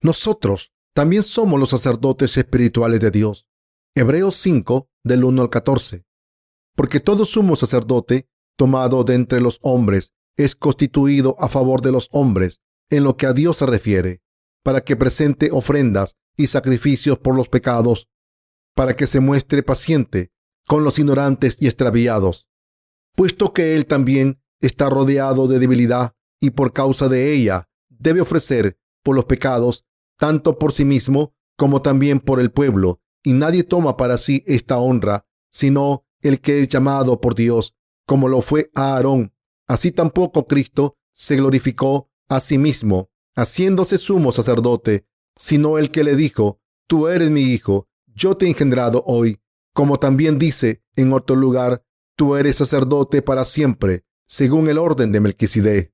nosotros también somos los sacerdotes espirituales de Dios. Hebreos 5, del 1 al 14. Porque todo sumo sacerdote tomado de entre los hombres es constituido a favor de los hombres en lo que a Dios se refiere, para que presente ofrendas y sacrificios por los pecados, para que se muestre paciente con los ignorantes y extraviados, puesto que él también está rodeado de debilidad y por causa de ella debe ofrecer por los pecados, tanto por sí mismo como también por el pueblo, y nadie toma para sí esta honra, sino el que es llamado por Dios, como lo fue Aarón. Así tampoco Cristo se glorificó a sí mismo, haciéndose sumo sacerdote, sino el que le dijo: Tú eres mi hijo, yo te he engendrado hoy. Como también dice en otro lugar: Tú eres sacerdote para siempre, según el orden de Melquisedec.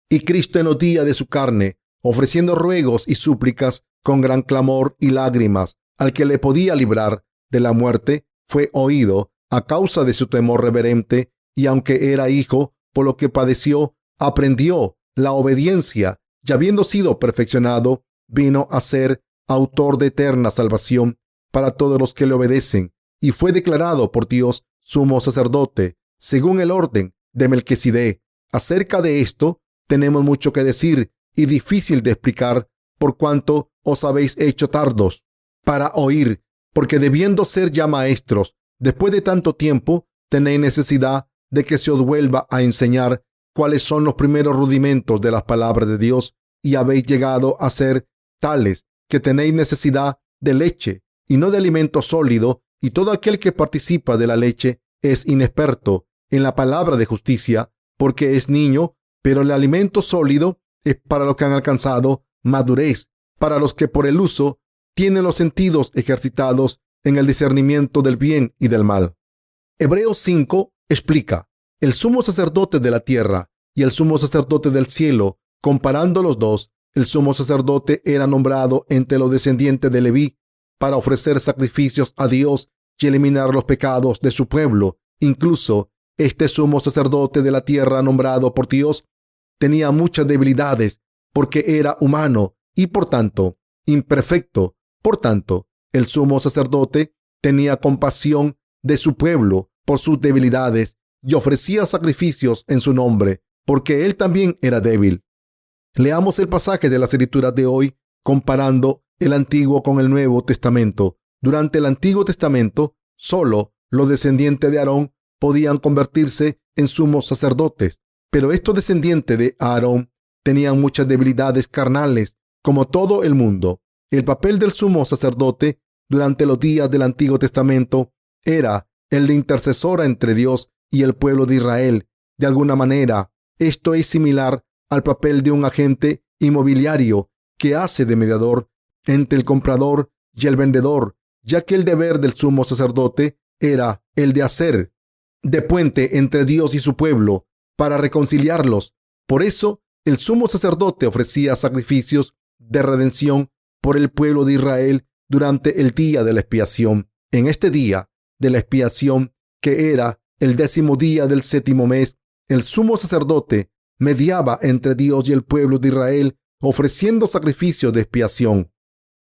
Y Cristo en los días de su carne, ofreciendo ruegos y súplicas con gran clamor y lágrimas al que le podía librar de la muerte, fue oído a causa de su temor reverente, y aunque era hijo, por lo que padeció, aprendió la obediencia, y habiendo sido perfeccionado, vino a ser autor de eterna salvación para todos los que le obedecen, y fue declarado por Dios sumo sacerdote, según el orden de Melquisedec. Acerca de esto tenemos mucho que decir y difícil de explicar, por cuanto os habéis hecho tardos para oír, porque debiendo ser ya maestros, después de tanto tiempo, tenéis necesidad de que se os vuelva a enseñar cuáles son los primeros rudimentos de las palabras de Dios, y habéis llegado a ser tales que tenéis necesidad de leche y no de alimento sólido, y todo aquel que participa de la leche es inexperto en la palabra de justicia, porque es niño, pero el alimento sólido es para los que han alcanzado madurez, para los que por el uso tienen los sentidos ejercitados en el discernimiento del bien y del mal. Hebreos 5 explica el sumo sacerdote de la tierra y el sumo sacerdote del cielo. Comparando los dos, el sumo sacerdote era nombrado entre los descendientes de Leví para ofrecer sacrificios a Dios y eliminar los pecados de su pueblo. Incluso este sumo sacerdote de la tierra nombrado por Dios tenía muchas debilidades porque era humano y por tanto imperfecto. Por tanto, el sumo sacerdote tenía compasión de su pueblo por sus debilidades y ofrecía sacrificios en su nombre, porque él también era débil. Leamos el pasaje de las Escrituras de hoy comparando el Antiguo con el Nuevo Testamento. Durante el Antiguo Testamento, solo los descendientes de Aarón podían convertirse en sumos sacerdotes, pero estos descendientes de Aarón tenían muchas debilidades carnales, como todo el mundo. El papel del sumo sacerdote durante los días del Antiguo Testamento era el de intercesora entre Dios y el pueblo de Israel. De alguna manera, esto es similar al papel de un agente inmobiliario que hace de mediador entre el comprador y el vendedor, ya que el deber del sumo sacerdote era el de hacer de puente entre Dios y su pueblo para reconciliarlos. Por eso, el sumo sacerdote ofrecía sacrificios de redención por el pueblo de Israel durante el día de la expiación. En este día de la expiación, que era el 10º día del 7º mes, el sumo sacerdote mediaba entre Dios y el pueblo de Israel, ofreciendo sacrificios de expiación.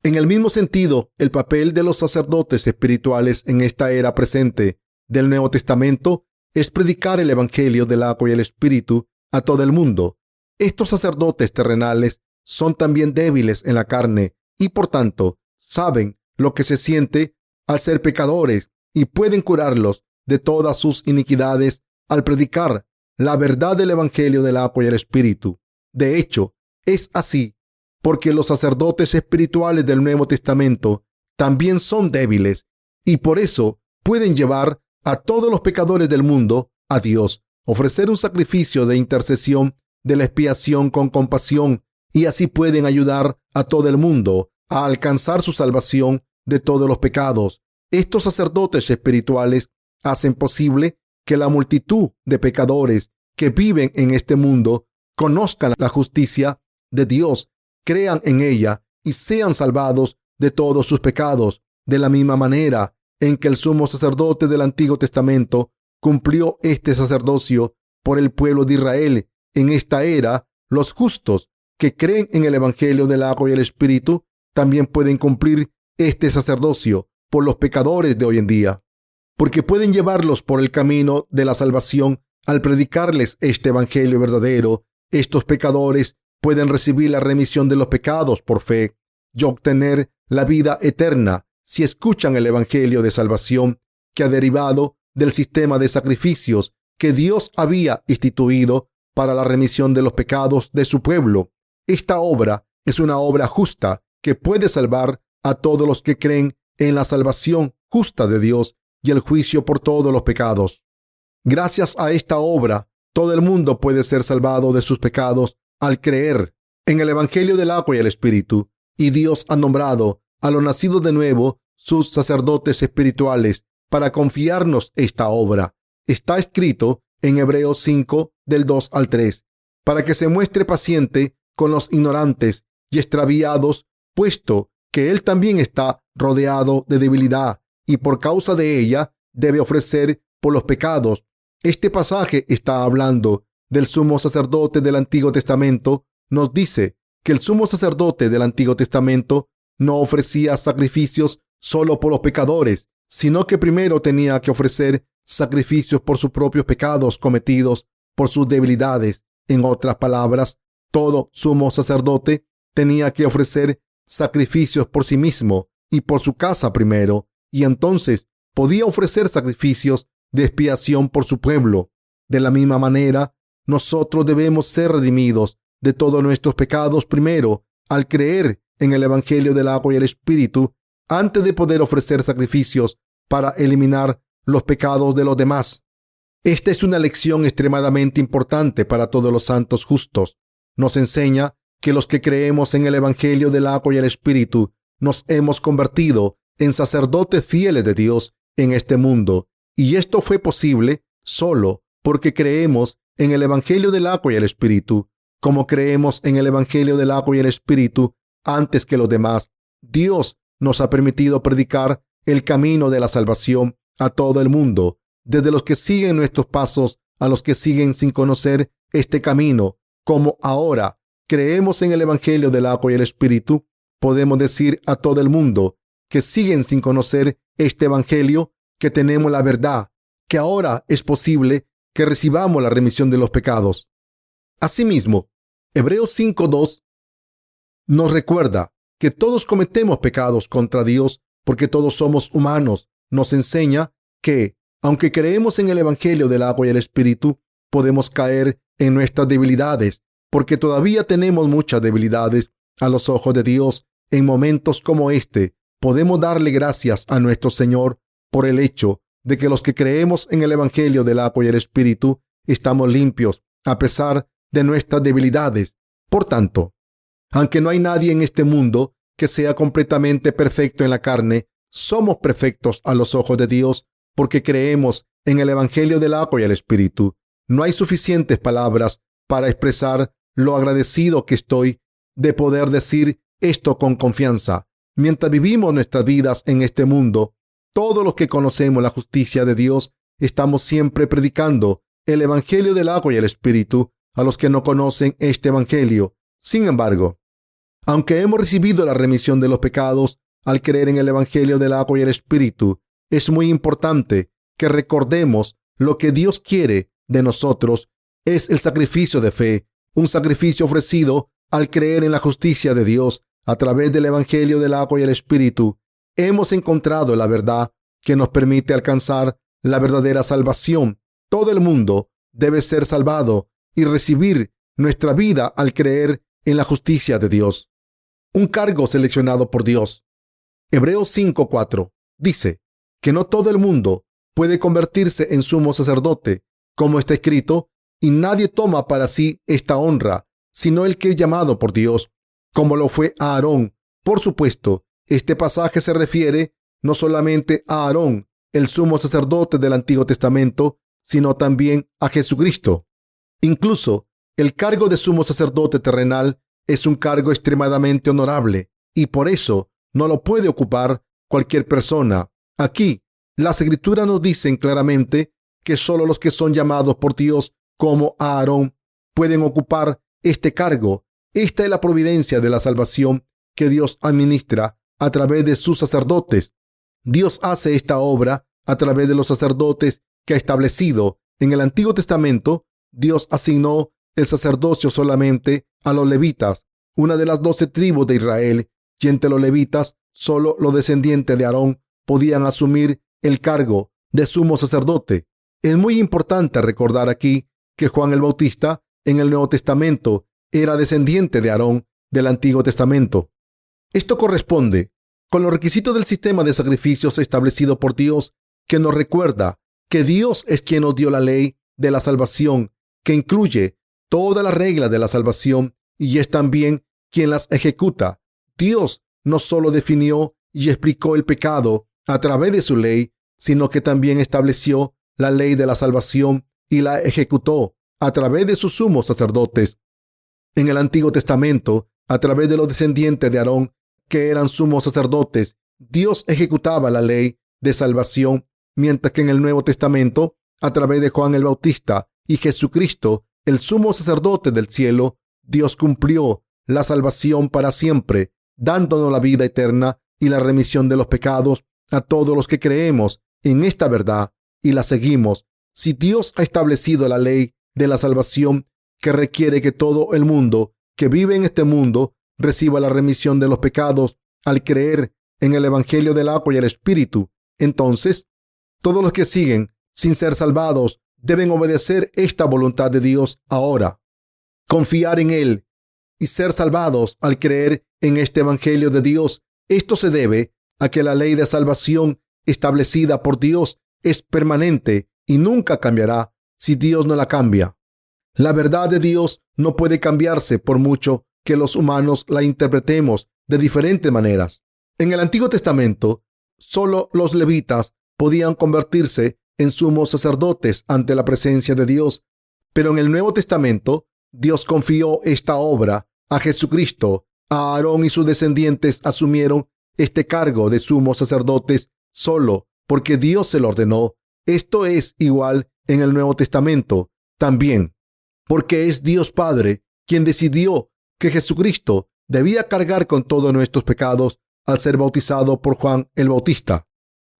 En el mismo sentido, el papel de los sacerdotes espirituales en esta era presente del Nuevo Testamento es predicar el Evangelio del agua y el Espíritu a todo el mundo. Estos sacerdotes terrenales son también débiles en la carne y por tanto saben lo que se siente al ser pecadores y pueden curarlos de todas sus iniquidades al predicar la verdad del Evangelio del agua y el Espíritu. De hecho, es así porque los sacerdotes espirituales del Nuevo Testamento también son débiles y por eso pueden llevar a todos los pecadores del mundo a Dios, ofrecer un sacrificio de intercesión de la expiación con compasión, y así pueden ayudar a todo el mundo a alcanzar su salvación de todos los pecados. Estos sacerdotes espirituales hacen posible que la multitud de pecadores que viven en este mundo conozcan la justicia de Dios, crean en ella y sean salvados de todos sus pecados. De la misma manera en que el sumo sacerdote del Antiguo Testamento cumplió este sacerdocio por el pueblo de Israel, en esta era los justos que creen en el Evangelio del agua y el Espíritu también pueden cumplir este sacerdocio por los pecadores de hoy en día, porque pueden llevarlos por el camino de la salvación al predicarles este Evangelio verdadero. Estos pecadores pueden recibir la remisión de los pecados por fe y obtener la vida eterna si escuchan el Evangelio de salvación que ha derivado del sistema de sacrificios que Dios había instituido para la remisión de los pecados de su pueblo. Esta obra es una obra justa que puede salvar a todos los que creen en la salvación justa de Dios y el juicio por todos los pecados. Gracias a esta obra, todo el mundo puede ser salvado de sus pecados al creer en el Evangelio del agua y el Espíritu, y Dios ha nombrado a los nacidos de nuevo sus sacerdotes espirituales para confiarnos esta obra. Está escrito en Hebreos 5, del 2 al 3, para que se muestre paciente con los ignorantes y extraviados, puesto que él también está rodeado de debilidad y por causa de ella debe ofrecer por los pecados. Este pasaje está hablando del sumo sacerdote del Antiguo Testamento. Nos dice que el sumo sacerdote del Antiguo Testamento no ofrecía sacrificios solo por los pecadores, sino que primero tenía que ofrecer sacrificios por sus propios pecados cometidos por sus debilidades. En otras palabras, todo sumo sacerdote tenía que ofrecer sacrificios por sí mismo y por su casa primero, y entonces podía ofrecer sacrificios de expiación por su pueblo. De la misma manera, nosotros debemos ser redimidos de todos nuestros pecados primero al creer en el Evangelio del agua y el Espíritu antes de poder ofrecer sacrificios para eliminar los pecados de los demás. Esta es una lección extremadamente importante para todos los santos justos. Nos enseña que los que creemos en el Evangelio del agua y el Espíritu nos hemos convertido en sacerdotes fieles de Dios en este mundo, y esto fue posible solo porque creemos en el Evangelio del agua y el Espíritu. Como creemos en el Evangelio del agua y el Espíritu antes que los demás, Dios nos ha permitido predicar el camino de la salvación a todo el mundo, desde los que siguen nuestros pasos a los que siguen sin conocer este camino. Como ahora creemos en el Evangelio del agua y el Espíritu, podemos decir a todo el mundo que siguen sin conocer este Evangelio que tenemos la verdad, que ahora es posible que recibamos la remisión de los pecados. Asimismo, Hebreos 5:2 nos recuerda que todos cometemos pecados contra Dios porque todos somos humanos. Nos enseña que, aunque creemos en el Evangelio del agua y el Espíritu, podemos caer en nuestras debilidades, porque todavía tenemos muchas debilidades a los ojos de Dios. En momentos como este, podemos darle gracias a nuestro Señor por el hecho de que los que creemos en el Evangelio del agua y el Espíritu estamos limpios a pesar de nuestras debilidades. Por tanto, aunque no hay nadie en este mundo que sea completamente perfecto en la carne, somos perfectos a los ojos de Dios porque creemos en el Evangelio del agua y el Espíritu. No hay suficientes palabras para expresar lo agradecido que estoy de poder decir esto con confianza. Mientras vivimos nuestras vidas en este mundo, todos los que conocemos la justicia de Dios estamos siempre predicando el Evangelio del agua y el Espíritu a los que no conocen este Evangelio. Sin embargo, aunque hemos recibido la remisión de los pecados al creer en el Evangelio del agua y el Espíritu, es muy importante que recordemos lo que Dios quiere de nosotros es el sacrificio de fe, un sacrificio ofrecido al creer en la justicia de Dios a través del Evangelio del agua y el Espíritu. Hemos encontrado la verdad que nos permite alcanzar la verdadera salvación. Todo el mundo debe ser salvado y recibir nuestra vida al creer en la justicia de Dios. Un cargo seleccionado por Dios. Hebreos 5:4 dice que no todo el mundo puede convertirse en sumo sacerdote, como está escrito, y nadie toma para sí esta honra, sino el que es llamado por Dios, como lo fue Aarón. Por supuesto, este pasaje se refiere no solamente a Aarón, el sumo sacerdote del Antiguo Testamento, sino también a Jesucristo. Incluso, el cargo de sumo sacerdote terrenal es un cargo extremadamente honorable y por eso no lo puede ocupar cualquier persona. Aquí, las Escrituras nos dicen claramente que solo los que son llamados por Dios como Aarón pueden ocupar este cargo. Esta es la providencia de la salvación que Dios administra a través de sus sacerdotes. Dios hace esta obra a través de los sacerdotes que ha establecido. En el Antiguo Testamento, Dios asignó el sacerdocio solamente a los levitas, una de las 12 tribus de Israel, y entre los levitas, solo los descendientes de Aarón podían asumir el cargo de sumo sacerdote. Es muy importante recordar aquí que Juan el Bautista en el Nuevo Testamento era descendiente de Aarón del Antiguo Testamento. Esto corresponde con los requisitos del sistema de sacrificios establecido por Dios, que nos recuerda que Dios es quien nos dio la ley de la salvación, que incluye todas las reglas de la salvación y es también quien las ejecuta. Dios no solo definió y explicó el pecado a través de su ley, sino que también estableció la ley de la salvación y la ejecutó a través de sus sumos sacerdotes. En el Antiguo Testamento, a través de los descendientes de Aarón, que eran sumos sacerdotes, Dios ejecutaba la ley de salvación, mientras que en el Nuevo Testamento, a través de Juan el Bautista y Jesucristo, el sumo sacerdote del cielo, Dios cumplió la salvación para siempre, dándonos la vida eterna y la remisión de los pecados a todos los que creemos en esta verdad y la seguimos. Si Dios ha establecido la ley de la salvación que requiere que todo el mundo que vive en este mundo reciba la remisión de los pecados al creer en el Evangelio del agua y el Espíritu, entonces todos los que siguen sin ser salvados deben obedecer esta voluntad de Dios ahora, confiar en Él y ser salvados al creer en este Evangelio de Dios. Esto se debe a que la ley de salvación establecida por Dios es permanente y nunca cambiará si Dios no la cambia. La verdad de Dios no puede cambiarse por mucho que los humanos la interpretemos de diferentes maneras. En el Antiguo Testamento, solo los levitas podían convertirse en sumos sacerdotes ante la presencia de Dios, pero en el Nuevo Testamento, Dios confió esta obra a Jesucristo. A Aarón y sus descendientes asumieron este cargo de sumos sacerdotes solo porque Dios se lo ordenó. Esto es igual en el Nuevo Testamento también, porque es Dios Padre quien decidió que Jesucristo debía cargar con todos nuestros pecados al ser bautizado por Juan el Bautista.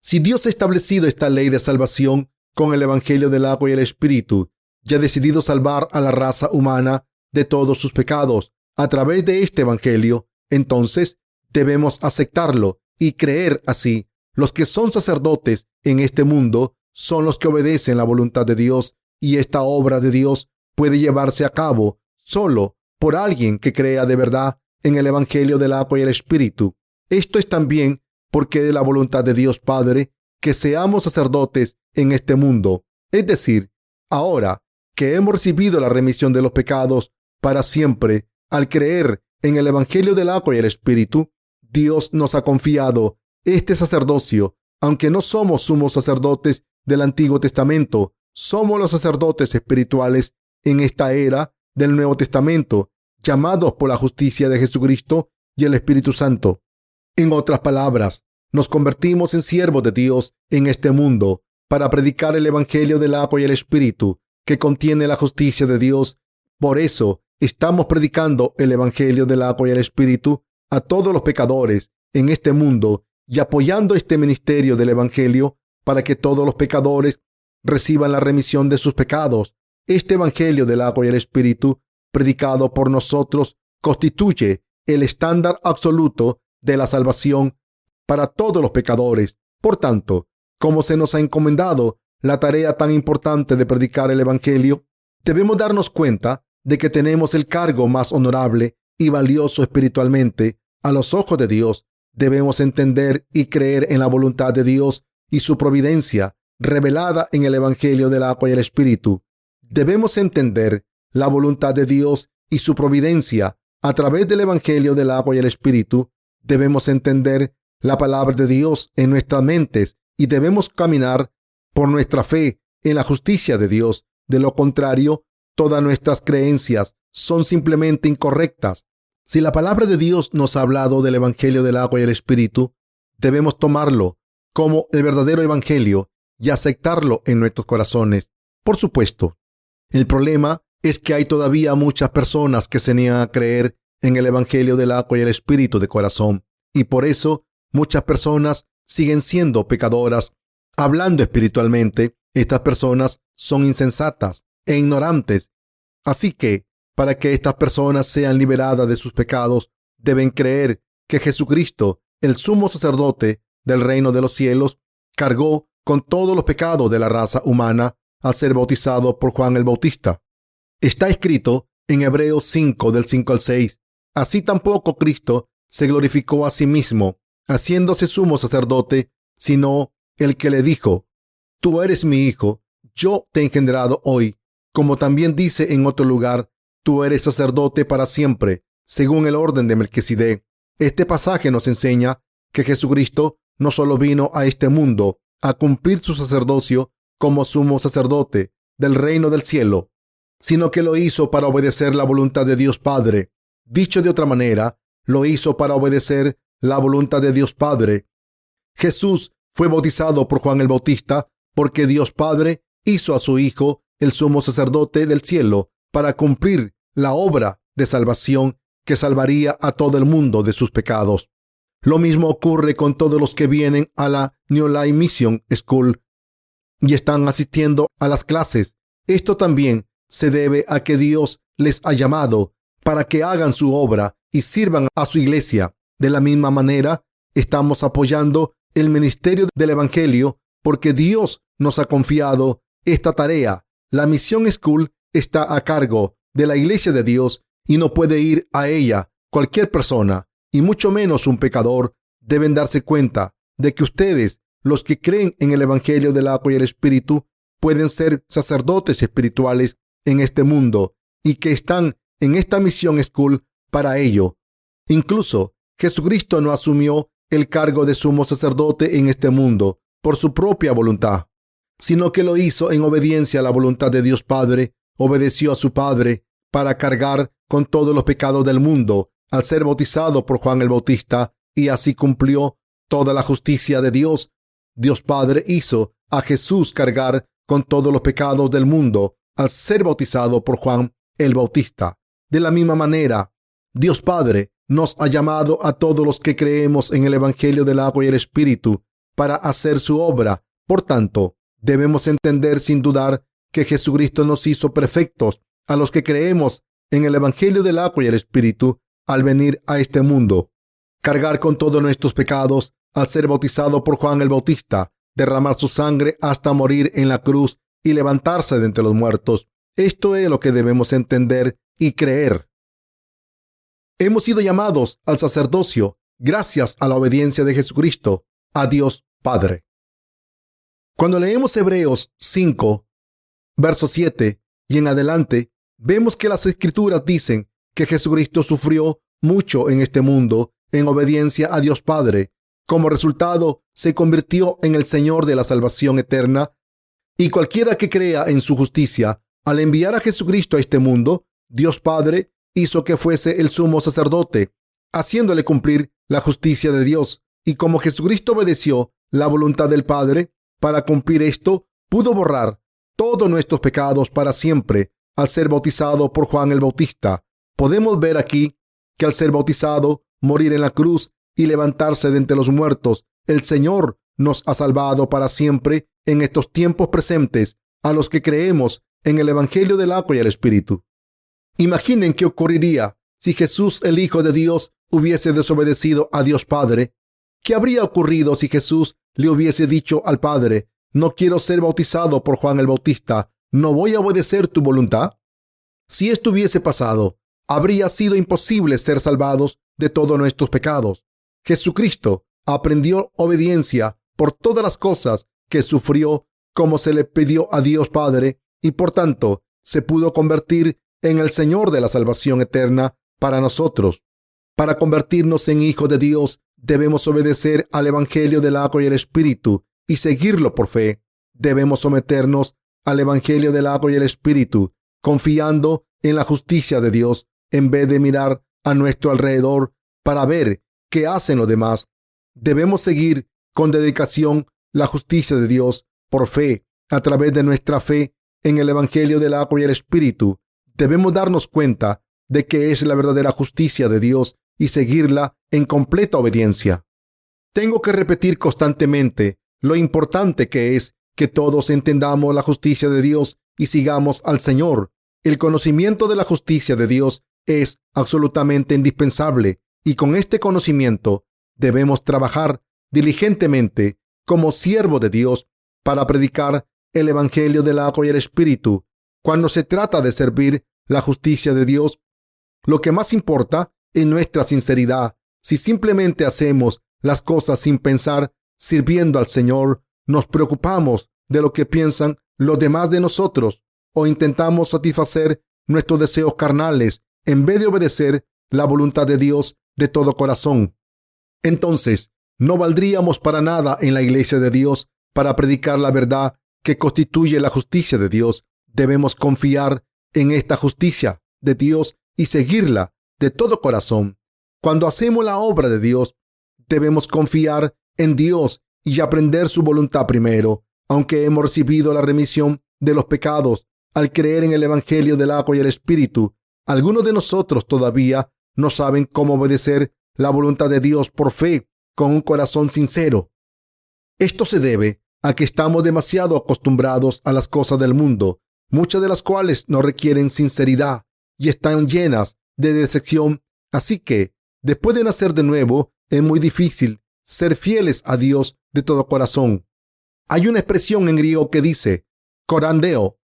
Si Dios ha establecido esta ley de salvación con el Evangelio del agua y el Espíritu y ha decidido salvar a la raza humana de todos sus pecados a través de este Evangelio, entonces debemos aceptarlo y creer así. Los que son sacerdotes en este mundo son los que obedecen la voluntad de Dios, y esta obra de Dios puede llevarse a cabo solo por alguien que crea de verdad en el Evangelio del agua y el Espíritu. Esto es también porque es la voluntad de Dios Padre que seamos sacerdotes en este mundo. Es decir, ahora que hemos recibido la remisión de los pecados para siempre, al creer en el Evangelio del agua y el Espíritu, Dios nos ha confiado este sacerdocio. Aunque no somos sumos sacerdotes del Antiguo Testamento, somos los sacerdotes espirituales en esta era del Nuevo Testamento, llamados por la justicia de Jesucristo y el Espíritu Santo. En otras palabras, nos convertimos en siervos de Dios en este mundo para predicar el Evangelio del agua y el Espíritu, que contiene la justicia de Dios. Por eso, estamos predicando el Evangelio del agua y el Espíritu a todos los pecadores en este mundo y apoyando este ministerio del Evangelio para que todos los pecadores reciban la remisión de sus pecados. Este Evangelio del agua y el Espíritu, predicado por nosotros, constituye el estándar absoluto de la salvación para todos los pecadores. Por tanto, como se nos ha encomendado la tarea tan importante de predicar el Evangelio, debemos darnos cuenta de que tenemos el cargo más honorable y valioso espiritualmente a los ojos de Dios. Debemos entender y creer en la voluntad de Dios y su providencia revelada en el Evangelio del agua y el Espíritu. Debemos entender la voluntad de Dios y su providencia a través del Evangelio del agua y el Espíritu. Debemos entender la palabra de Dios en nuestras mentes y debemos caminar por nuestra fe en la justicia de Dios. De lo contrario, todas nuestras creencias son simplemente incorrectas. Si la palabra de Dios nos ha hablado del Evangelio del agua y el Espíritu, debemos tomarlo como el verdadero Evangelio y aceptarlo en nuestros corazones. Por supuesto, el problema es que hay todavía muchas personas que se niegan a creer en el Evangelio del agua y el Espíritu de corazón. Y por eso muchas personas siguen siendo pecadoras. Hablando espiritualmente, estas personas son insensatas e ignorantes. Así que, para que estas personas sean liberadas de sus pecados, deben creer que Jesucristo, el sumo sacerdote del reino de los cielos, cargó con todos los pecados de la raza humana al ser bautizado por Juan el Bautista. Está escrito en Hebreos 5, del 5 al 6. Así tampoco Cristo se glorificó a sí mismo, haciéndose sumo sacerdote, sino el que le dijo: Tú eres mi hijo, yo te he engendrado hoy. Como también dice en otro lugar: Tú eres sacerdote para siempre, según el orden de Melquisedec. Este pasaje nos enseña que Jesucristo no solo vino a este mundo a cumplir su sacerdocio como sumo sacerdote del reino del cielo, sino que lo hizo para obedecer la voluntad de Dios Padre. Dicho de otra manera, lo hizo para obedecer la voluntad de Dios Padre. Jesús fue bautizado por Juan el Bautista porque Dios Padre hizo a su Hijo el sumo sacerdote del cielo para cumplir la obra de salvación que salvaría a todo el mundo de sus pecados. Lo mismo ocurre con todos los que vienen a la New Life Mission School y están asistiendo a las clases. Esto también se debe a que Dios les ha llamado para que hagan su obra y sirvan a su iglesia. De la misma manera, estamos apoyando el ministerio del Evangelio porque Dios nos ha confiado esta tarea. La Mission School está a cargo de la Iglesia de Dios y no puede ir a ella cualquier persona, y mucho menos un pecador. Deben darse cuenta de que ustedes, los que creen en el Evangelio del agua y el Espíritu, pueden ser sacerdotes espirituales en este mundo y que están en esta Mission School para ello. Incluso Jesucristo no asumió el cargo de sumo sacerdote en este mundo por su propia voluntad, sino que lo hizo en obediencia a la voluntad de Dios Padre. Obedeció a su Padre para cargar con todos los pecados del mundo al ser bautizado por Juan el Bautista, y así cumplió toda la justicia de Dios. Dios Padre hizo a Jesús cargar con todos los pecados del mundo al ser bautizado por Juan el Bautista. De la misma manera, Dios Padre nos ha llamado a todos los que creemos en el Evangelio del agua y el Espíritu para hacer su obra. Por tanto, debemos entender sin dudar que Jesucristo nos hizo perfectos a los que creemos en el Evangelio del agua y el Espíritu al venir a este mundo, cargar con todos nuestros pecados al ser bautizado por Juan el Bautista, derramar su sangre hasta morir en la cruz y levantarse de entre los muertos. Esto es lo que debemos entender y creer. Hemos sido llamados al sacerdocio gracias a la obediencia de Jesucristo a Dios Padre. Cuando leemos Hebreos 5, verso 7 y en adelante, vemos que las Escrituras dicen que Jesucristo sufrió mucho en este mundo en obediencia a Dios Padre. Como resultado, se convirtió en el Señor de la salvación eterna, y cualquiera que crea en su justicia, al enviar a Jesucristo a este mundo, Dios Padre hizo que fuese el sumo sacerdote, haciéndole cumplir la justicia de Dios. Y como Jesucristo obedeció la voluntad del Padre, para cumplir esto, pudo borrar todos nuestros pecados para siempre al ser bautizado por Juan el Bautista. Podemos ver aquí que al ser bautizado, morir en la cruz y levantarse de entre los muertos, el Señor nos ha salvado para siempre en estos tiempos presentes a los que creemos en el Evangelio del agua y el Espíritu. Imaginen qué ocurriría si Jesús, el Hijo de Dios, hubiese desobedecido a Dios Padre. ¿Qué habría ocurrido si Jesús le hubiese dicho al Padre: no quiero ser bautizado por Juan el Bautista, no voy a obedecer tu voluntad? Si esto hubiese pasado, habría sido imposible ser salvados de todos nuestros pecados. Jesucristo aprendió obediencia por todas las cosas que sufrió como se le pidió a Dios Padre, y por tanto se pudo convertir en el Señor de la salvación eterna para nosotros. Para convertirnos en hijos de Dios, debemos obedecer al Evangelio del agua y el Espíritu y seguirlo por fe. Debemos someternos al Evangelio del agua y el Espíritu, confiando en la justicia de Dios, en vez de mirar a nuestro alrededor para ver qué hacen los demás. Debemos seguir con dedicación la justicia de Dios por fe. A través de nuestra fe en el Evangelio del agua y el Espíritu, debemos darnos cuenta de qué es la verdadera justicia de Dios y seguirla en completa obediencia. Tengo que repetir constantemente lo importante que es que todos entendamos la justicia de Dios y sigamos al Señor. El conocimiento de la justicia de Dios es absolutamente indispensable y con este conocimiento debemos trabajar diligentemente como siervo de Dios para predicar el Evangelio del agua y el Espíritu. Cuando se trata de servir la justicia de Dios, lo que más importa es nuestra sinceridad. Si simplemente hacemos las cosas sin pensar, sirviendo al Señor, nos preocupamos de lo que piensan los demás de nosotros o intentamos satisfacer nuestros deseos carnales en vez de obedecer la voluntad de Dios de todo corazón, entonces no valdríamos para nada en la iglesia de Dios para predicar la verdad que constituye la justicia de Dios. Debemos confiar en esta justicia de Dios y seguirla de todo corazón. Cuando hacemos la obra de Dios, debemos confiar en Dios y aprender su voluntad primero. Aunque hemos recibido la remisión de los pecados al creer en el Evangelio del agua y el Espíritu, algunos de nosotros todavía no saben cómo obedecer la voluntad de Dios por fe con un corazón sincero. Esto se debe a que estamos demasiado acostumbrados a las cosas del mundo, muchas de las cuales no requieren sinceridad y están llenas de decepción. Así que, después de nacer de nuevo, es muy difícil ser fieles a Dios de todo corazón. Hay una expresión en griego que dice corandeo,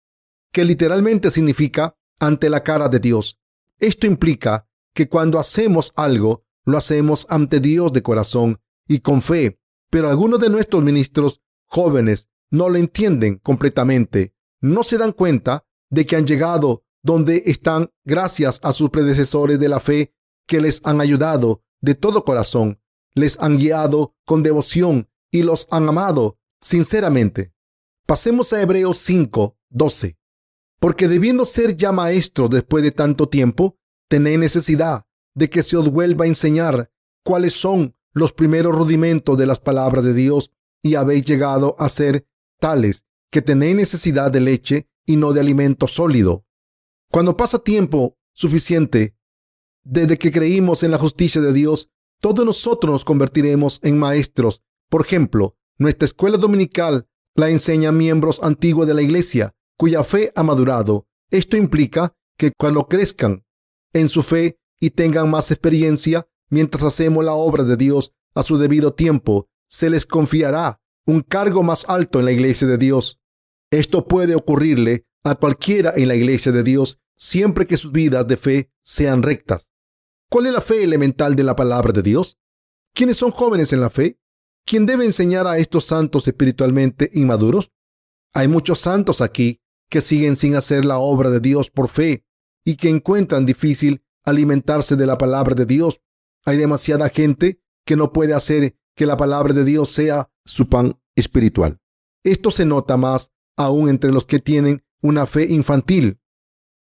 que literalmente significa ante la cara de Dios. Esto implica que cuando hacemos algo, lo hacemos ante Dios de corazón y con fe, pero algunos de nuestros ministros jóvenes no lo entienden completamente. No se dan cuenta de que han llegado donde están gracias a sus predecesores de la fe que les han ayudado de todo corazón, les han guiado con devoción y los han amado sinceramente. Pasemos a Hebreos 5:12. Porque debiendo ser ya maestros después de tanto tiempo, tenéis necesidad de que se os vuelva a enseñar cuáles son los primeros rudimentos de las palabras de Dios, y habéis llegado a ser tales que tenéis necesidad de leche y no de alimento sólido. Cuando pasa tiempo suficiente desde que creímos en la justicia de Dios, todos nosotros nos convertiremos en maestros. Por ejemplo, nuestra escuela dominical la enseñan miembros antiguos de la iglesia cuya fe ha madurado. Esto implica que cuando crezcan en su fe y tengan más experiencia mientras hacemos la obra de Dios a su debido tiempo, se les confiará un cargo más alto en la iglesia de Dios. Esto puede ocurrirle a cualquiera en la iglesia de Dios siempre que sus vidas de fe sean rectas. ¿Cuál es la fe elemental de la palabra de Dios? ¿Quiénes son jóvenes en la fe? ¿Quién debe enseñar a estos santos espiritualmente inmaduros? Hay muchos santos aquí que siguen sin hacer la obra de Dios por fe y que encuentran difícil alimentarse de la palabra de Dios. Hay demasiada gente que no puede hacer que la palabra de Dios sea su pan espiritual. Esto se nota más aún entre los que tienen una fe infantil.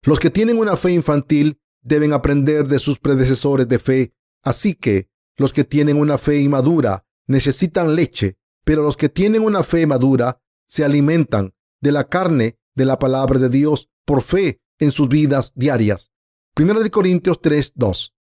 Los que tienen una fe infantil deben aprender de sus predecesores de fe. Así que los que tienen una fe inmadura necesitan leche, pero los que tienen una fe madura se alimentan de la carne de la palabra de Dios por fe en sus vidas diarias. 1 Corintios 3:2.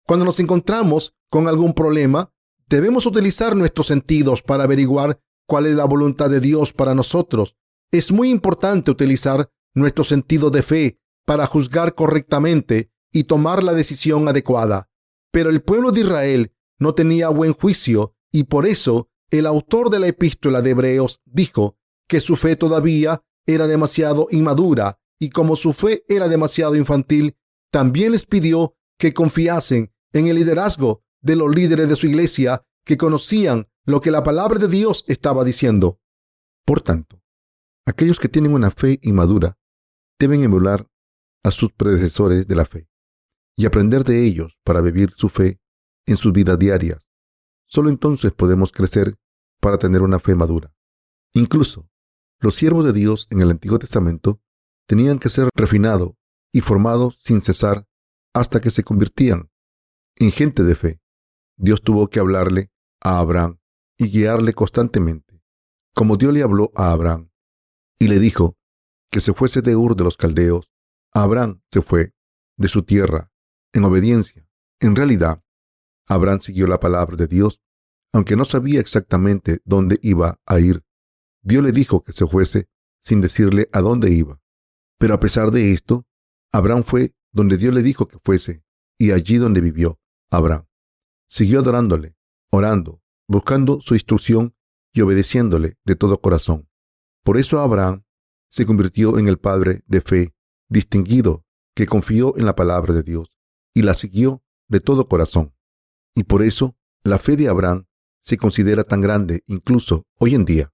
Cuando nos encontramos con algún problema, debemos utilizar nuestros sentidos para averiguar cuál es la voluntad de Dios para nosotros. Es muy importante utilizar nuestros sentidos de fe para juzgar correctamente y tomar la decisión adecuada. Pero el pueblo de Israel no tenía buen juicio y por eso el autor de la epístola de Hebreos dijo que su fe todavía era demasiado inmadura y como su fe era demasiado infantil, también les pidió que confiasen en el liderazgo de los líderes de su iglesia que conocían lo que la palabra de Dios estaba diciendo. Por tanto, aquellos que tienen una fe inmadura deben emular a sus predecesores de la fe y aprender de ellos para vivir su fe en sus vidas diarias. Solo entonces podemos crecer para tener una fe madura. Incluso los siervos de Dios en el Antiguo Testamento tenían que ser refinados y formados sin cesar hasta que se convertían en gente de fe. Dios tuvo que hablarle a Abraham y guiarle constantemente, como Dios le habló a Abraham y le dijo que se fuese de Ur de los Caldeos. Abraham se fue de su tierra en obediencia. En realidad, Abraham siguió la palabra de Dios, aunque no sabía exactamente dónde iba a ir. Dios le dijo que se fuese sin decirle a dónde iba. Pero a pesar de esto, Abraham fue donde Dios le dijo que fuese, y allí donde vivió Abraham. Siguió adorándole, orando, buscando su instrucción y obedeciéndole de todo corazón. Por eso Abraham se convirtió en el padre de fe distinguido que confió en la palabra de Dios y la siguió de todo corazón. Y por eso la fe de Abraham se considera tan grande incluso hoy en día.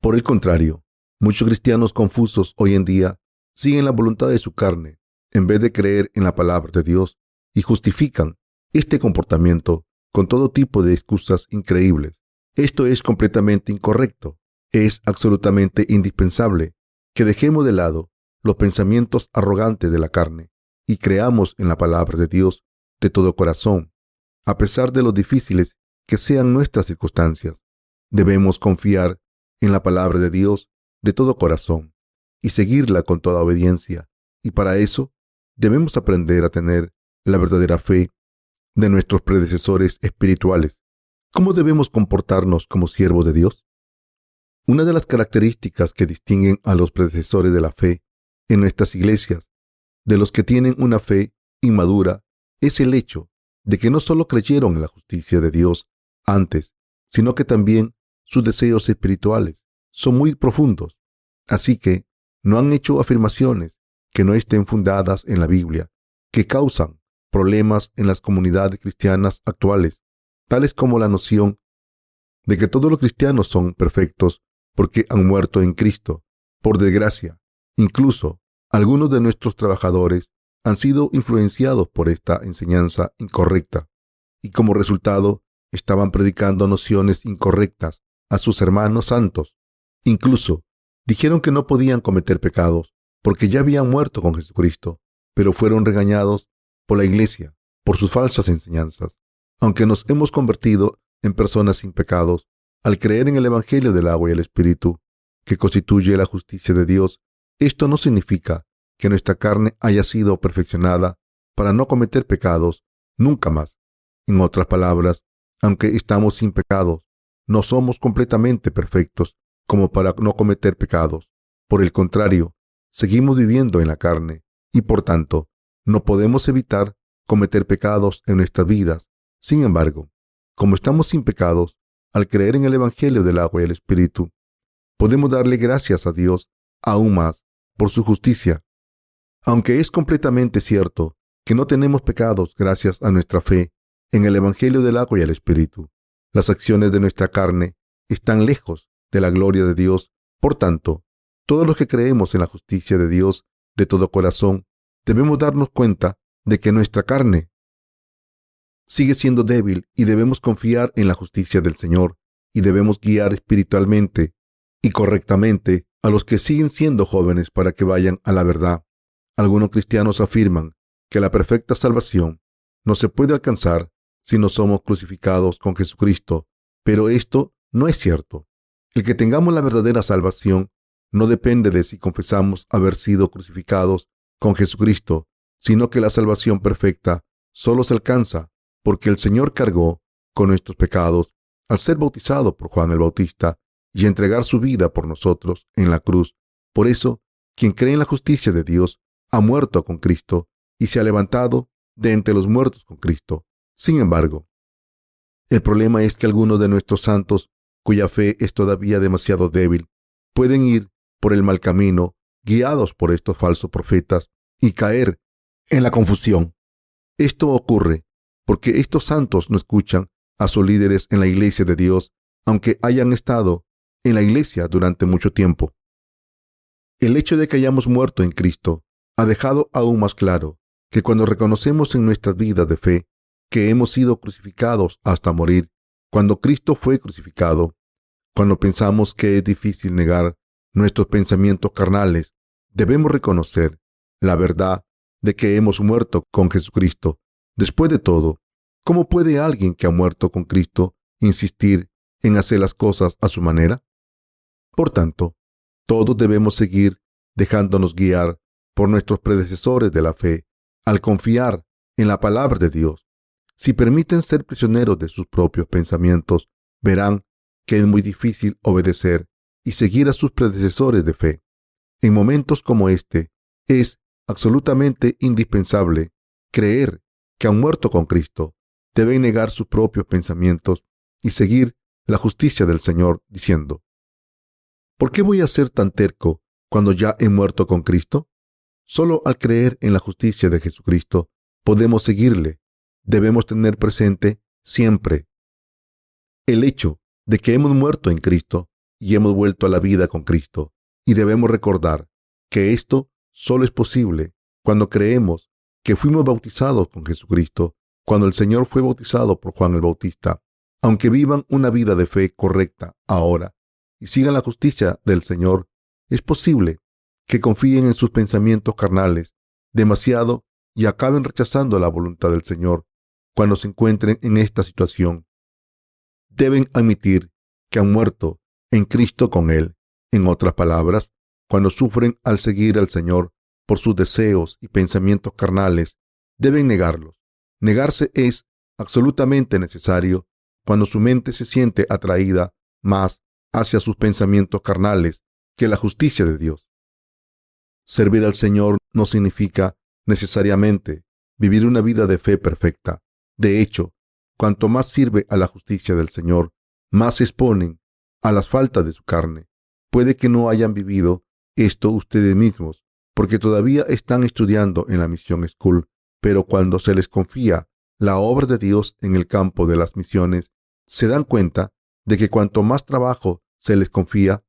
Por el contrario, muchos cristianos confusos hoy en día siguen la voluntad de su carne en vez de creer en la palabra de Dios y justifican este comportamiento con todo tipo de excusas increíbles. Esto es completamente incorrecto. Es absolutamente indispensable que dejemos de lado los pensamientos arrogantes de la carne y creamos en la palabra de Dios de todo corazón, a pesar de lo difíciles que sean nuestras circunstancias. Debemos confiar en la palabra de Dios de todo corazón y seguirla con toda obediencia, y para eso debemos aprender a tener la verdadera fe de nuestros predecesores espirituales. ¿Cómo debemos comportarnos como siervos de Dios? Una de las características que distinguen a los predecesores de la fe en nuestras iglesias de los que tienen una fe inmadura es el hecho de que no solo creyeron en la justicia de Dios antes, sino que también sus deseos espirituales son muy profundos. Así que no han hecho afirmaciones que no estén fundadas en la Biblia, que causan problemas en las comunidades cristianas actuales, tales como la noción de que todos los cristianos son perfectos porque han muerto en Cristo. Por desgracia, incluso algunos de nuestros trabajadores han sido influenciados por esta enseñanza incorrecta y como resultado estaban predicando nociones incorrectas a sus hermanos santos. Incluso dijeron que no podían cometer pecados porque ya habían muerto con Jesucristo, pero fueron regañados por la iglesia por sus falsas enseñanzas. Aunque nos hemos convertido en personas sin pecados al creer en el Evangelio del agua y el Espíritu, que constituye la justicia de Dios, esto no significa que nuestra carne haya sido perfeccionada para no cometer pecados nunca más. En otras palabras, aunque estamos sin pecados, no somos completamente perfectos como para no cometer pecados. Por el contrario, seguimos viviendo en la carne y por tanto no podemos evitar cometer pecados en nuestras vidas. Sin embargo, como estamos sin pecados, al creer en el Evangelio del agua y el Espíritu, podemos darle gracias a Dios aún más por su justicia. Aunque es completamente cierto que no tenemos pecados gracias a nuestra fe en el Evangelio del agua y el Espíritu, las acciones de nuestra carne están lejos de la gloria de Dios. Por tanto, todos los que creemos en la justicia de Dios de todo corazón, debemos darnos cuenta de que nuestra carne sigue siendo débil y debemos confiar en la justicia del Señor y debemos guiar espiritualmente y correctamente a los que siguen siendo jóvenes para que vayan a la verdad. Algunos cristianos afirman que la perfecta salvación no se puede alcanzar si no somos crucificados con Jesucristo, pero esto no es cierto. El que tengamos la verdadera salvación no depende de si confesamos haber sido crucificados con Jesucristo, sino que la salvación perfecta solo se alcanza porque el Señor cargó con nuestros pecados al ser bautizado por Juan el Bautista y entregar su vida por nosotros en la cruz. Por eso, quien cree en la justicia de Dios ha muerto con Cristo y se ha levantado de entre los muertos con Cristo. Sin embargo, el problema es que algunos de nuestros santos, cuya fe es todavía demasiado débil, pueden ir por el mal camino, guiados por estos falsos profetas, y caer en la confusión. Esto ocurre porque estos santos no escuchan a sus líderes en la iglesia de Dios, aunque hayan estado en la iglesia durante mucho tiempo. El hecho de que hayamos muerto en Cristo ha dejado aún más claro que cuando reconocemos en nuestras vidas de fe que hemos sido crucificados hasta morir, cuando Cristo fue crucificado, cuando pensamos que es difícil negar nuestros pensamientos carnales, debemos reconocer la verdad de que hemos muerto con Jesucristo. Después de todo, ¿cómo puede alguien que ha muerto con Cristo insistir en hacer las cosas a su manera? Por tanto, todos debemos seguir dejándonos guiar por nuestros predecesores de la fe, al confiar en la palabra de Dios. Si permiten ser prisioneros de sus propios pensamientos, verán que es muy difícil obedecer y seguir a sus predecesores de fe. En momentos como este, es absolutamente indispensable creer que han muerto con Cristo. Deben negar sus propios pensamientos y seguir la justicia del Señor, diciendo: ¿por qué voy a ser tan terco cuando ya he muerto con Cristo? Solo al creer en la justicia de Jesucristo podemos seguirle. Debemos tener presente siempre el hecho de que hemos muerto en Cristo y hemos vuelto a la vida con Cristo. Y debemos recordar que esto solo es posible cuando creemos que fuimos bautizados con Jesucristo, cuando el Señor fue bautizado por Juan el Bautista. Aunque vivan una vida de fe correcta ahora y sigan la justicia del Señor, es posible que confíen en sus pensamientos carnales demasiado y acaben rechazando la voluntad del Señor cuando se encuentren en esta situación. Deben admitir que han muerto en Cristo con Él. En otras palabras, cuando sufren al seguir al Señor por sus deseos y pensamientos carnales, deben negarlos. Negarse es absolutamente necesario cuando su mente se siente atraída más hacia sus pensamientos carnales que la justicia de Dios. Servir al Señor no significa necesariamente vivir una vida de fe perfecta. De hecho, cuanto más sirve a la justicia del Señor, más se exponen a las faltas de su carne. Puede que no hayan vivido esto ustedes mismos, porque todavía están estudiando en la Mission School, pero cuando se les confía la obra de Dios en el campo de las misiones, se dan cuenta de que cuanto más trabajo se les confía,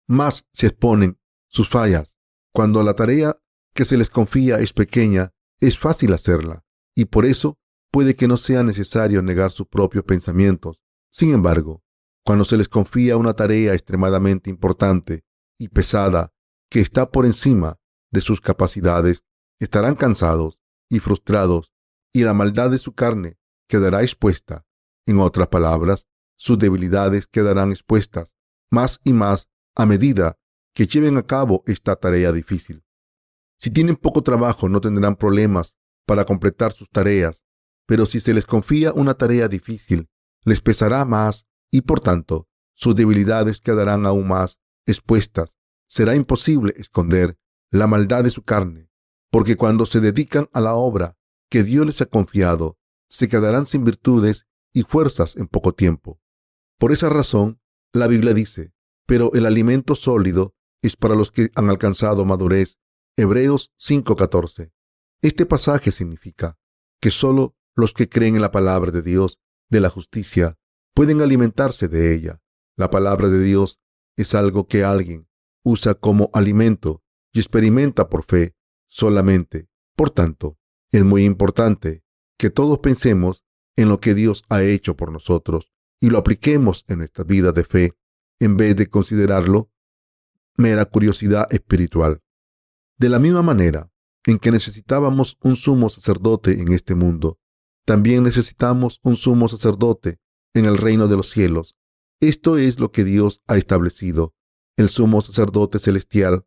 más se exponen sus fallas. Cuando la tarea que se les confía es pequeña, es fácil hacerla, y por eso puede que no sea necesario negar sus propios pensamientos. Sin embargo, cuando se les confía una tarea extremadamente importante y pesada que está por encima de sus capacidades, estarán cansados y frustrados, y la maldad de su carne quedará expuesta. En otras palabras, sus debilidades quedarán expuestas más y más a medida que lleven a cabo esta tarea difícil. Si tienen poco trabajo, no tendrán problemas para completar sus tareas, pero si se les confía una tarea difícil, les pesará más y, por tanto, sus debilidades quedarán aún más expuestas. Será imposible esconder la maldad de su carne, porque cuando se dedican a la obra que Dios les ha confiado, se quedarán sin virtudes y fuerzas en poco tiempo. Por esa razón, la Biblia dice: pero el alimento sólido es para los que han alcanzado madurez. Hebreos 5:14. Este pasaje significa que solo los que creen en la palabra de Dios, de la justicia, pueden alimentarse de ella. La palabra de Dios es algo que alguien usa como alimento y experimenta por fe solamente. Por tanto, es muy importante que todos pensemos en lo que Dios ha hecho por nosotros y lo apliquemos en nuestra vida de fe, en vez de considerarlo mera curiosidad espiritual. De la misma manera en que necesitábamos un sumo sacerdote en este mundo, también necesitamos un sumo sacerdote en el reino de los cielos. Esto es lo que Dios ha establecido. El sumo sacerdote celestial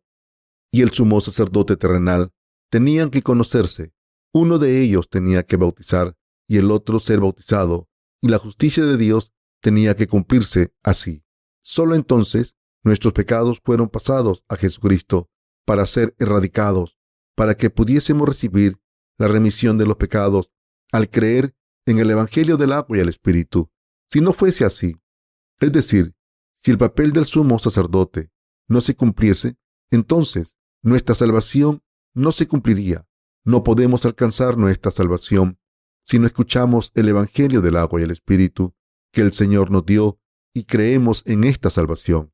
y el sumo sacerdote terrenal tenían que conocerse. Uno de ellos tenía que bautizar y el otro ser bautizado, y la justicia de Dios tenía que cumplirse así. Solo entonces nuestros pecados fueron pasados a Jesucristo para ser erradicados, para que pudiésemos recibir la remisión de los pecados al creer en el Evangelio del agua y el Espíritu. Si no fuese así, es decir, si el papel del sumo sacerdote no se cumpliese, entonces nuestra salvación no se cumpliría. No podemos alcanzar nuestra salvación si no escuchamos el Evangelio del agua y el Espíritu que el Señor nos dio y creemos en esta salvación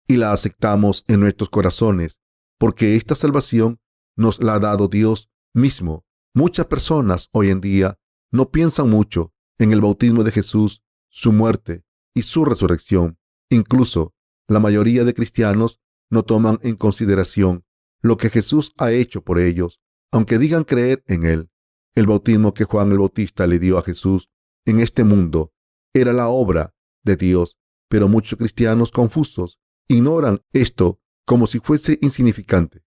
y la aceptamos en nuestros corazones, porque esta salvación nos la ha dado Dios mismo. Muchas personas hoy en día no piensan mucho en el bautismo de Jesús, su muerte y su resurrección. Incluso la mayoría de cristianos no toman en consideración lo que Jesús ha hecho por ellos, aunque digan creer en Él. El bautismo que Juan el Bautista le dio a Jesús en este mundo era la obra de Dios, pero muchos cristianos confusos ignoran esto como si fuese insignificante.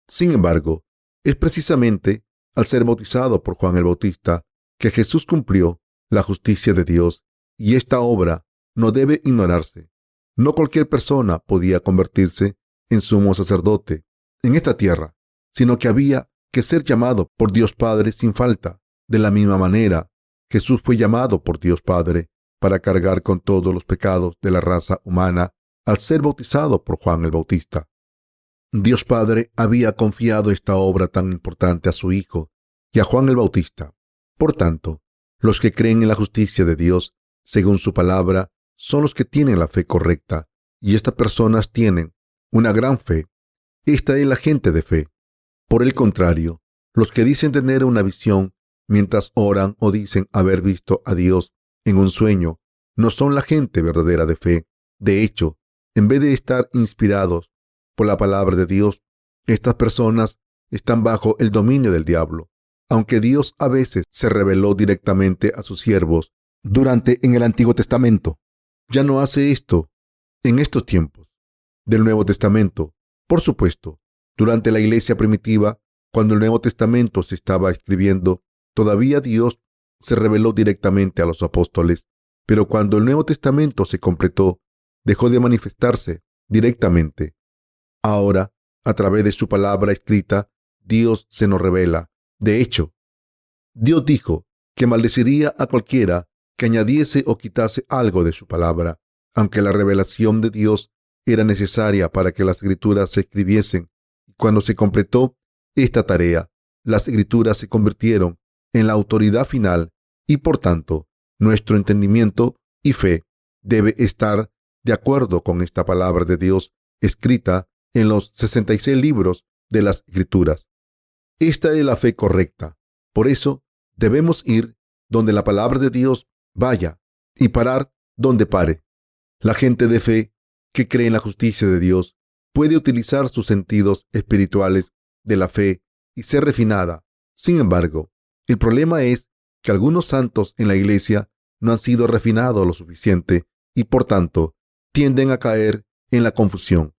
Sin embargo, es precisamente al ser bautizado por Juan el Bautista que Jesús cumplió la justicia de Dios, y esta obra no debe ignorarse. No cualquier persona podía convertirse en sumo sacerdote en esta tierra, sino que había que ser llamado por Dios Padre sin falta. De la misma manera, Jesús fue llamado por Dios Padre para cargar con todos los pecados de la raza humana al ser bautizado por Juan el Bautista. Dios Padre había confiado esta obra tan importante a su Hijo y a Juan el Bautista. Por tanto, los que creen en la justicia de Dios, según su palabra, son los que tienen la fe correcta, y estas personas tienen una gran fe. Esta es la gente de fe. Por el contrario, los que dicen tener una visión mientras oran o dicen haber visto a Dios en un sueño, no son la gente verdadera de fe. De hecho, en vez de estar inspirados por la palabra de Dios, estas personas están bajo el dominio del diablo. Aunque Dios a veces se reveló directamente a sus siervos en el Antiguo Testamento, ya no hace esto en estos tiempos del Nuevo Testamento. Por supuesto, durante la iglesia primitiva, cuando el Nuevo Testamento se estaba escribiendo, todavía Dios se reveló directamente a los apóstoles, pero cuando el Nuevo Testamento se completó, dejó de manifestarse directamente. Ahora, a través de su palabra escrita, Dios se nos revela. De hecho, Dios dijo que maldeciría a cualquiera que añadiese o quitase algo de su palabra. Aunque la revelación de Dios era necesaria para que las escrituras se escribiesen, y cuando se completó esta tarea, las escrituras se convirtieron en la autoridad final, y por tanto, nuestro entendimiento y fe debe estar de acuerdo con esta palabra de Dios escrita en los 66 libros de las escrituras. Esta es la fe correcta. Por eso debemos ir donde la palabra de Dios vaya y parar donde pare. La gente de fe que cree en la justicia de Dios puede utilizar sus sentidos espirituales de la fe y ser refinada. Sin embargo, el problema es que algunos santos en la iglesia no han sido refinados lo suficiente y por tanto tienden a caer en la confusión.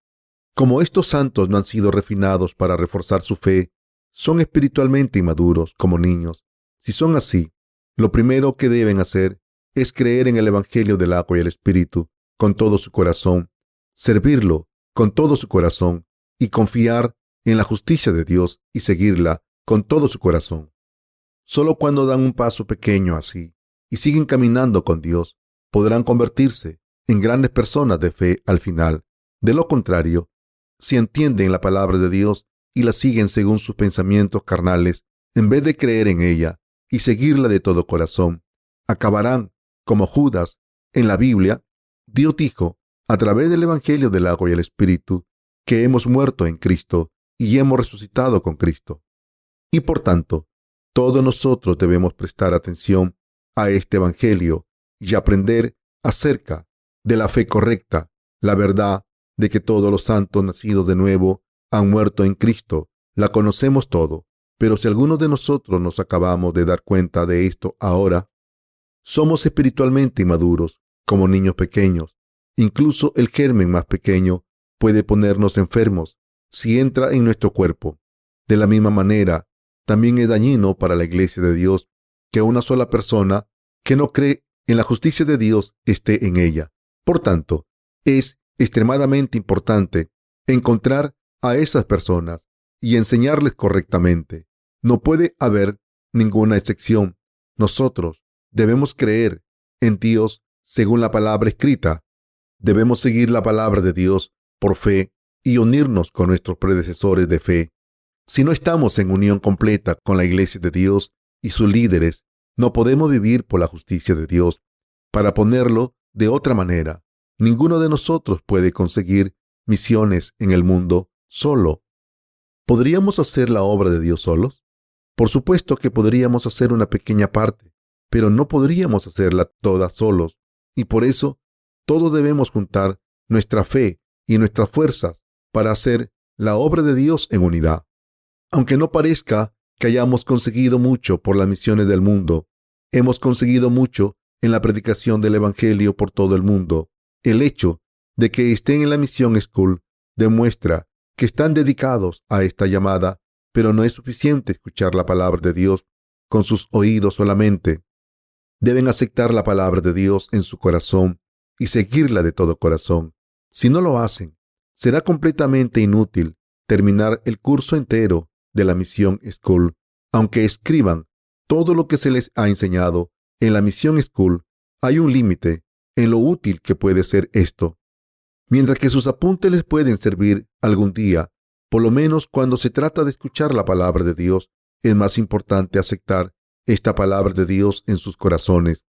Como estos santos no han sido refinados para reforzar su fe, son espiritualmente inmaduros como niños. Si son así, lo primero que deben hacer es creer en el Evangelio del agua y el Espíritu con todo su corazón, servirlo con todo su corazón y confiar en la justicia de Dios y seguirla con todo su corazón. Solo cuando dan un paso pequeño así y siguen caminando con Dios, podrán convertirse en grandes personas de fe al final. De lo contrario, si entienden la palabra de Dios y la siguen según sus pensamientos carnales, en vez de creer en ella y seguirla de todo corazón, acabarán como Judas. En la Biblia, Dios dijo, a través del Evangelio del agua y el Espíritu, que hemos muerto en Cristo y hemos resucitado con Cristo. Y por tanto, todos nosotros debemos prestar atención a este Evangelio y aprender acerca de la fe correcta, la verdad de que todos los santos nacidos de nuevo han muerto en Cristo. La conocemos todo, pero si algunos de nosotros nos acabamos de dar cuenta de esto ahora, somos espiritualmente inmaduros, como niños pequeños. Incluso el germen más pequeño puede ponernos enfermos si entra en nuestro cuerpo. De la misma manera, también es dañino para la iglesia de Dios que una sola persona que no cree en la justicia de Dios esté en ella. Por tanto, es extremadamente importante encontrar a esas personas y enseñarles correctamente. No puede haber ninguna excepción. Nosotros debemos creer en Dios según la palabra escrita. Debemos seguir la palabra de Dios por fe y unirnos con nuestros predecesores de fe. Si no estamos en unión completa con la iglesia de Dios y sus líderes, no podemos vivir por la justicia de Dios. Para ponerlo de otra manera, ninguno de nosotros puede conseguir misiones en el mundo solo. ¿Podríamos hacer la obra de Dios solos? Por supuesto que podríamos hacer una pequeña parte, pero no podríamos hacerla toda solos. Y por eso, todos debemos juntar nuestra fe y nuestras fuerzas para hacer la obra de Dios en unidad. Aunque no parezca que hayamos conseguido mucho por las misiones del mundo, hemos conseguido mucho en la predicación del Evangelio por todo el mundo. El hecho de que estén en la Mission School demuestra que están dedicados a esta llamada pero no es suficiente escuchar la palabra de Dios con sus oídos solamente. Deben aceptar la palabra de Dios en su corazón y seguirla de todo corazón. Si no lo hacen, será completamente inútil terminar el curso entero de la Mission School. Aunque escriban todo lo que se les ha enseñado en la Mission School, hay un límite en lo útil que puede ser esto. Mientras que sus apuntes les pueden servir algún día, por lo menos cuando se trata de escuchar la palabra de Dios, es más importante aceptar esta palabra de Dios en sus corazones.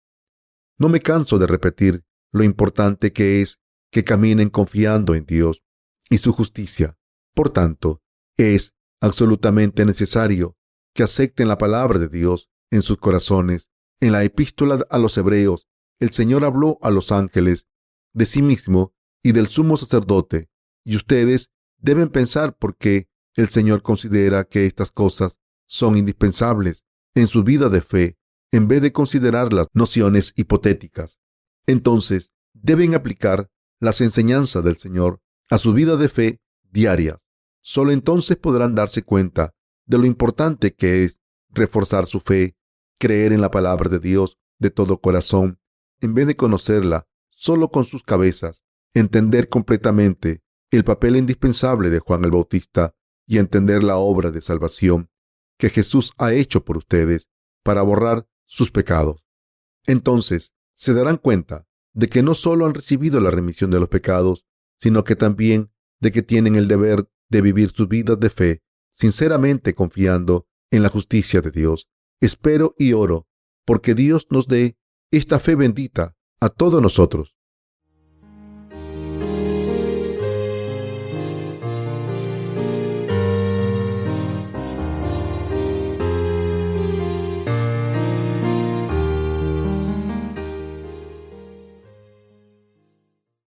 No me canso de repetir lo importante que es que caminen confiando en Dios y su justicia. Por tanto, es absolutamente necesario que acepten la palabra de Dios en sus corazones. En la epístola a los Hebreos, el Señor habló a los ángeles de sí mismo y del sumo sacerdote, y ustedes deben pensar por qué el Señor considera que estas cosas son indispensables en su vida de fe, en vez de considerar las nociones hipotéticas. Entonces, deben aplicar las enseñanzas del Señor a su vida de fe diaria. Solo entonces podrán darse cuenta de lo importante que es reforzar su fe, creer en la palabra de Dios de todo corazón, en vez de conocerla solo con sus cabezas, entender completamente el papel indispensable de Juan el Bautista y entender la obra de salvación que Jesús ha hecho por ustedes para borrar sus pecados. Entonces se darán cuenta de que no solo han recibido la remisión de los pecados, sino que también de que tienen el deber de vivir sus vidas de fe, sinceramente confiando en la justicia de Dios. Espero y oro porque Dios nos dé esta fe bendita a todos nosotros.